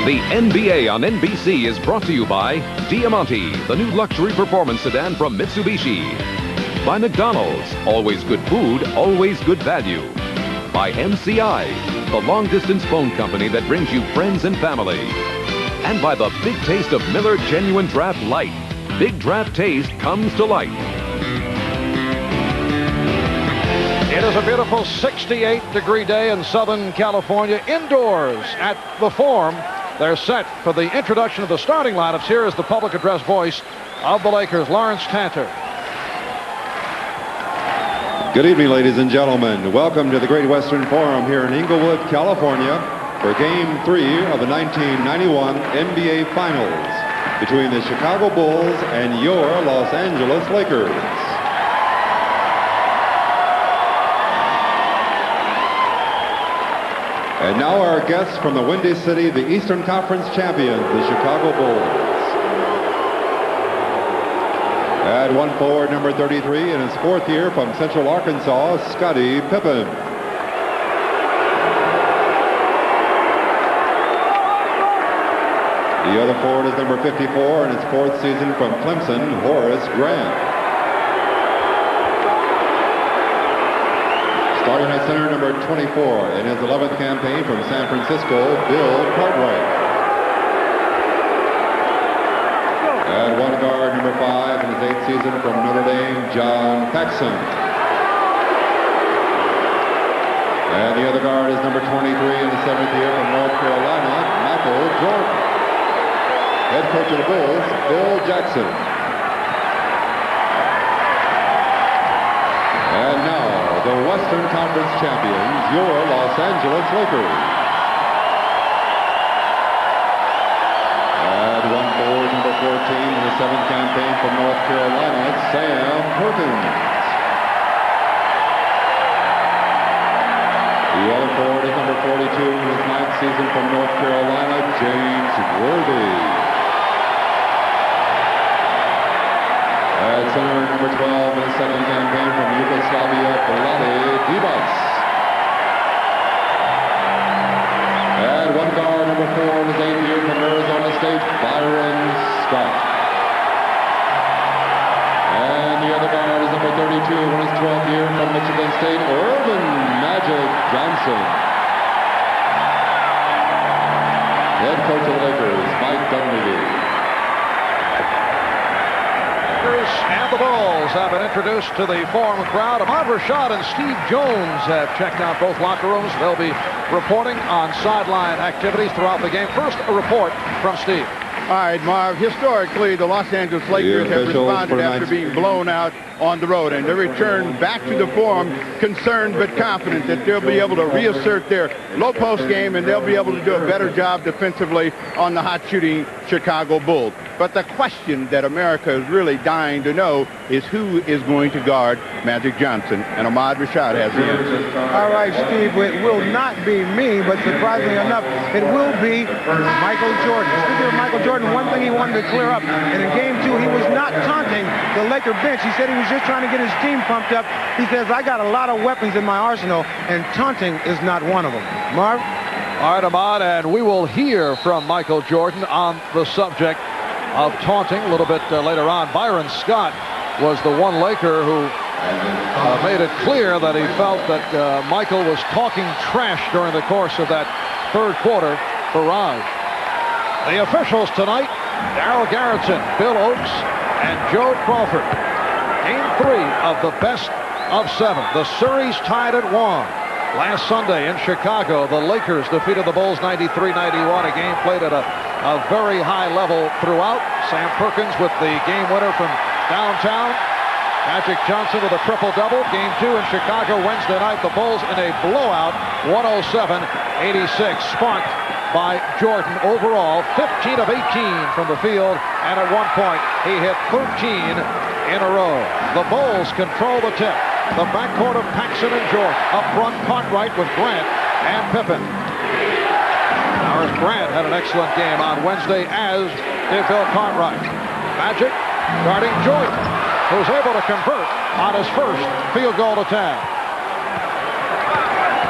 The NBA on NBC is brought to you by Diamante, the new luxury performance sedan from Mitsubishi. By McDonald's, always good food, always good value. By MCI, the long-distance phone company that brings you friends and family. And by the big taste of Miller Genuine Draft Light. Big draft taste comes to light. It is a beautiful 68-degree day in Southern California, indoors at the Forum. They're set for the introduction of the starting lineups. Here is the public address voice of the Lakers, Lawrence Tanter. Good evening, ladies and gentlemen. Welcome to the Great Western Forum here in Inglewood, California, for Game 3 of the 1991 NBA Finals between the Chicago Bulls and your Los Angeles Lakers. And now our guests from the Windy City, the Eastern Conference champions, the Chicago Bulls. At 1 forward, number 33, in his 4th year from Central Arkansas, Scottie Pippen. The other forward is number 54 in his 4th season from Clemson, Horace Grant. Starting at center, number 24 in his 11th campaign from San Francisco, Bill Cartwright. At one guard, number 5 in his 8th season from Notre Dame, John Paxson. And the other guard is number 23 in his 7th year from North Carolina, Michael Jordan. Head coach of the Bulls, Bill Jackson. And now, the Western Conference champions, your Los Angeles Lakers. At 1 forward, number 14 in the 7th campaign from North Carolina, Sam Perkins. The other forward is number 42 in his 9th season from North Carolina, James Worthy. At center, number 12 in his 2nd campaign from Yugoslavia, Vlade Divac. At one guard, number 4 in his 8th year from Arizona State, Byron Scott. And the other guard is number 32 in his 12th year from Michigan State, Earvin Magic Johnson. Head coach of the Lakers, Mike Dunleavy. And the Bulls have been introduced to the Forum crowd. Ahmad Rashad and Steve Jones have checked out both locker rooms. They'll be reporting on sideline activities throughout the game. First, a report from Steve. All right, Marv. Historically, the Los Angeles Lakers have responded after being blown out on the road, and they return back to the Forum concerned but confident that they'll be able to reassert their low-post game, and they'll be able to do a better job defensively on the hot-shooting Chicago Bulls. But the question that America is really dying to know is who is going to guard Magic Johnson, and Ahmad Rashad has the answer. All right, Steve, it will not be me, but surprisingly enough, it will be Michael Jordan. Speaking of Michael Jordan, one thing he wanted to clear up, and in Game 2, he was not taunting the Laker bench. He said he was just trying to get his team pumped up. He says, I got a lot of weapons in my arsenal, and taunting is not one of them. Marv? All right, Ahmad, and we will hear from Michael Jordan on the subject of taunting a little bit later on. Byron Scott was the one Laker who made it clear that he felt that Michael was talking trash during the course of that 3rd quarter barrage. The officials tonight, Darryl Garretson, Bill Oakes, and Joe Crawford. Game 3 of the best of 7. The series tied at 1. Last Sunday in Chicago, the Lakers defeated the Bulls 93-91, a game played at a very high level throughout. Sam Perkins with the game winner from downtown. Magic Johnson with a triple-double. Game 2 in Chicago Wednesday night. The Bulls in a blowout, 107-86, sparked by Jordan. Overall, 15 of 18 from the field, and at one point, he hit 13 in a row. The Bulls control the tip. The backcourt of Paxson and Jordan. Up front, Cartwright with Grant and Pippen. Horace Grant had an excellent game on Wednesday, as did Bill Cartwright. Magic guarding Jordan, who's able to convert on his first field goal attempt.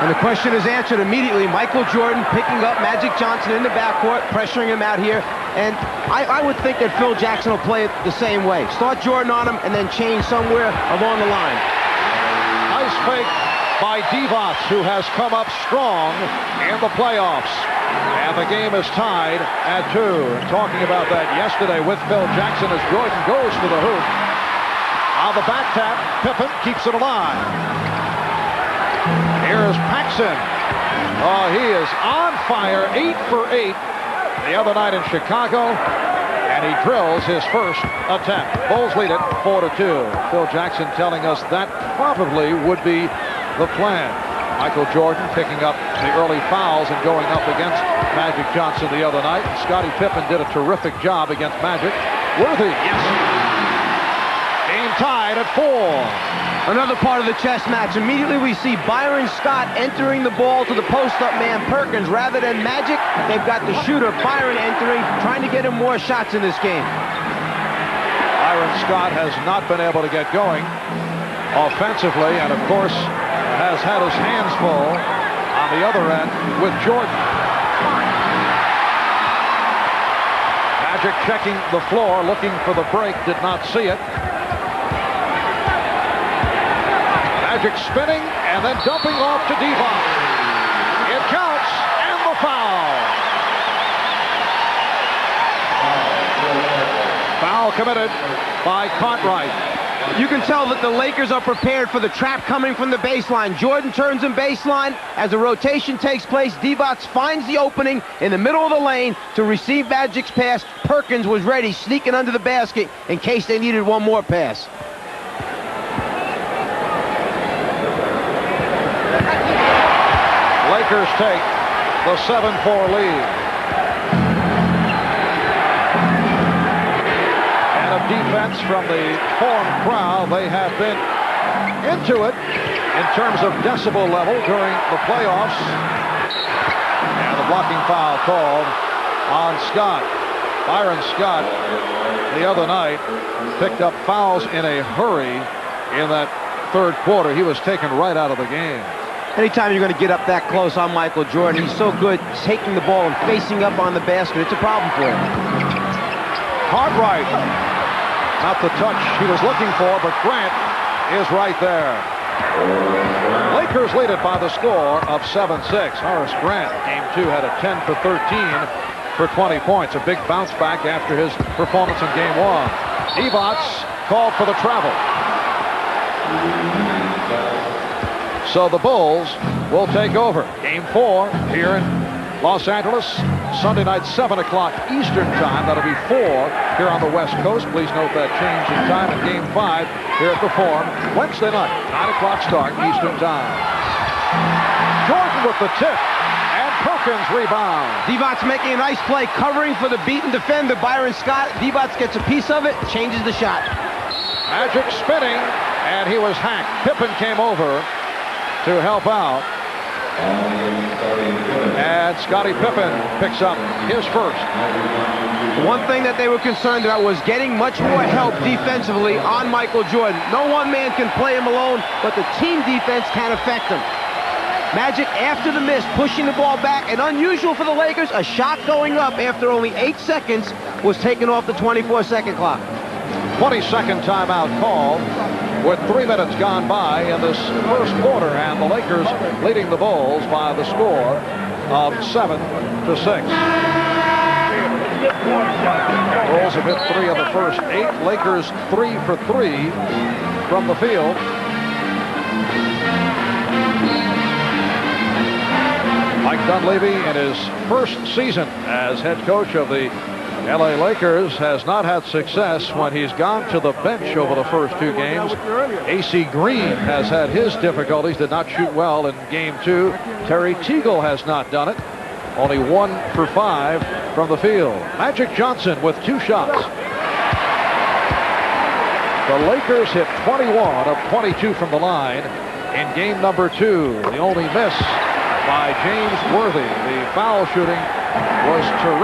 And the question is answered immediately. Michael Jordan picking up Magic Johnson in the backcourt, pressuring him out here. And I would think that Phil Jackson will play it the same way. Start Jordan on him and then change somewhere along the line. Nice fake by Divac, who has come up strong in the playoffs. And the game is tied at 2. Talking about that yesterday with Phil Jackson as Jordan goes to the hoop. On the back tap, Pippen keeps it alive. Here's Paxson. Oh, he is on fire, 8 for 8 the other night in Chicago. And he drills his first attempt. Bulls lead it 4-2. Phil Jackson telling us that probably would be the plan. Michael Jordan picking up the early fouls and going up against Magic Johnson the other night. Scottie Pippen did a terrific job against Magic. Worthy, yes. Game tied at 4. Another part of the chess match. Immediately we see Byron Scott entering the ball to the post-up man Perkins. Rather than Magic, they've got the shooter Byron entering, trying to get him more shots in this game. Byron Scott has not been able to get going offensively, and of course has had his hands full on the other end with Jordan. Magic checking the floor, looking for the break, did not see it. Magic spinning and then dumping off to Divac. It counts, and the foul. Foul committed by Cartwright. You can tell that the Lakers are prepared for the trap coming from the baseline. Jordan turns him baseline. As a rotation takes place, Divac finds the opening in the middle of the lane to receive Magic's pass. Perkins was ready, sneaking under the basket in case they needed one more pass. Lakers take the 7-4 lead. And a defense from the Forum crowd. They have been into it in terms of decibel level during the playoffs. And the blocking foul called on Scott. Byron Scott the other night picked up fouls in a hurry in that third quarter. He was taken right out of the game. Anytime you're going to get up that close on Michael Jordan, he's so good taking the ball and facing up on the basket. It's a problem for him. Cartwright, not the touch he was looking for, but Grant is right there. Lakers lead it by the score of 7-6. Horace Grant, game 2, had a 10 for 13 for 20 points. A big bounce back after his performance in game 1. Divac called for the travel. So the Bulls will take over. Game 4 here in Los Angeles. Sunday night, 7 o'clock Eastern time. That'll be 4 here on the West Coast. Please note that change in time in Game 5 here at the Forum. Wednesday night, 9 o'clock start Eastern time. Jordan with the tip. And Perkins rebound. Divac making a nice play, covering for the beaten defender, Byron Scott. Divac gets a piece of it, changes the shot. Magic spinning, and he was hacked. Pippen came over to help out. And Scottie Pippen picks up his first. One thing that they were concerned about was getting much more help defensively on Michael Jordan. No one man can play him alone, but the team defense can affect him. Magic, after the miss, pushing the ball back, and unusual for the Lakers, a shot going up after only 8 seconds was taken off the 24-second clock. 22nd timeout called with 3 minutes gone by in this first quarter, and the Lakers leading the Bulls by the score of 7-6. Bulls have hit 3 of the first 8. Lakers 3 for 3 from the field. Mike Dunleavy, in his first season as head coach of the LA Lakers, has not had success when he's gone to the bench over the first 2 games. AC Green has had his difficulties, did not shoot well in game 2. Terry Teagle has not done it. Only 1 for 5 from the field. Magic Johnson with 2 shots. The Lakers hit 21 of 22 from the line in game number 2. The only miss by James Worthy. The foul shooting was terrific.